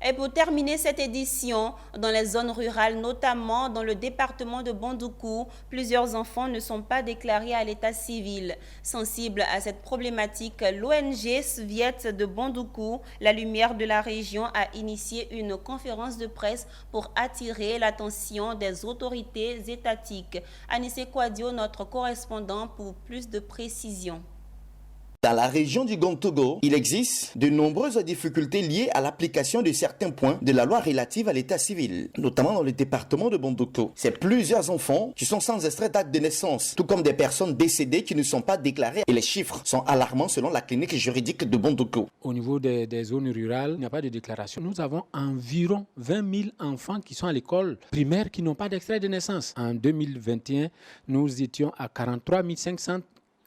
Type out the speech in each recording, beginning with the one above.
Et pour terminer cette édition, dans les zones rurales, notamment dans le département de Bondoukou, plusieurs enfants ne sont pas déclarés à l'état civil. Sensible à cette problématique, l'ONG Sviet de Bondoukou, La Lumière de la région, a initié une conférence de presse pour attirer l'attention des autorités étatiques. Anissé Kouadio, notre correspondant, pour plus de précisions. Dans la région du Gontogo, il existe de nombreuses difficultés liées à l'application de certains points de la loi relative à l'état civil, notamment dans le département de Bondoukou. C'est plusieurs enfants qui sont sans extrait d'acte de naissance, tout comme des personnes décédées qui ne sont pas déclarées. Et les chiffres sont alarmants selon la clinique juridique de Bondoukou. Au niveau des zones rurales, il n'y a pas de déclaration. Nous avons environ 20 000 enfants qui sont à l'école primaire qui n'ont pas d'extrait de naissance. En 2021, nous étions à 43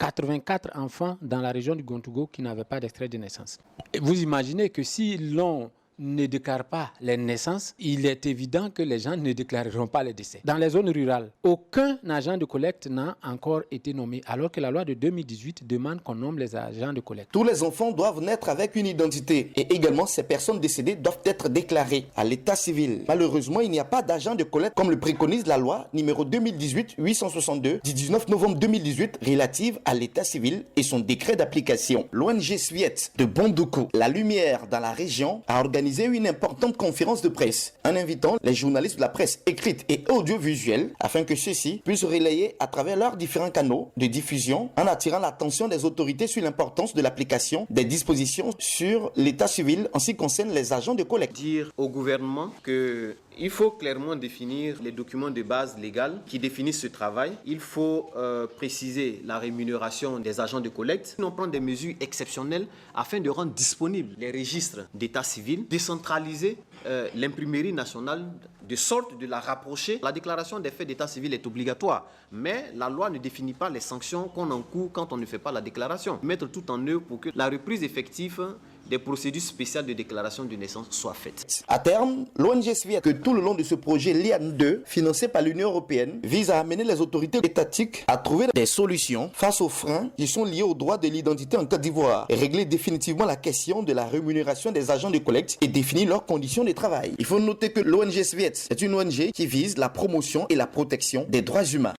584 enfants dans la région du Gontogo qui n'avaient pas d'extrait de naissance. Et vous imaginez que si l'on ne déclare pas les naissances, il est évident que les gens ne déclareront pas les décès. Dans les zones rurales, aucun agent de collecte n'a encore été nommé, alors que la loi de 2018 demande qu'on nomme les agents de collecte. Tous les enfants doivent naître avec une identité et également ces personnes décédées doivent être déclarées à l'état civil. Malheureusement, il n'y a pas d'agent de collecte comme le préconise la loi numéro 2018-862 du 19 novembre 2018 relative à l'état civil et son décret d'application. L'ONG Sviet de Bondoukou, La Lumière dans la région, a organisé une importante conférence de presse en invitant les journalistes de la presse écrite et audiovisuelle afin que ceux-ci puissent relayer à travers leurs différents canaux de diffusion en attirant l'attention des autorités sur l'importance de l'application des dispositions sur l'état civil en ce qui concerne les agents de collecte. Dire au gouvernement qu'il faut clairement définir les documents de base légale qui définissent ce travail. Il faut préciser la rémunération des agents de collecte. On prend des mesures exceptionnelles afin de rendre disponibles les registres d'état civil, décentraliser l'imprimerie nationale de sorte de la rapprocher. La déclaration des faits d'état civil est obligatoire, mais la loi ne définit pas les sanctions qu'on encourt quand on ne fait pas la déclaration. Mettre tout en œuvre pour que la reprise effective des procédures spéciales de déclaration de naissance soient faites. À terme, l'ONG Sviet que tout le long de ce projet LIAN 2, financé par l'Union européenne, vise à amener les autorités étatiques à trouver des solutions face aux freins qui sont liés au droit de l'identité en Côte d'Ivoire et régler définitivement la question de la rémunération des agents de collecte et définir leurs conditions de travail. Il faut noter que l'ONG Sviet est une ONG qui vise la promotion et la protection des droits humains.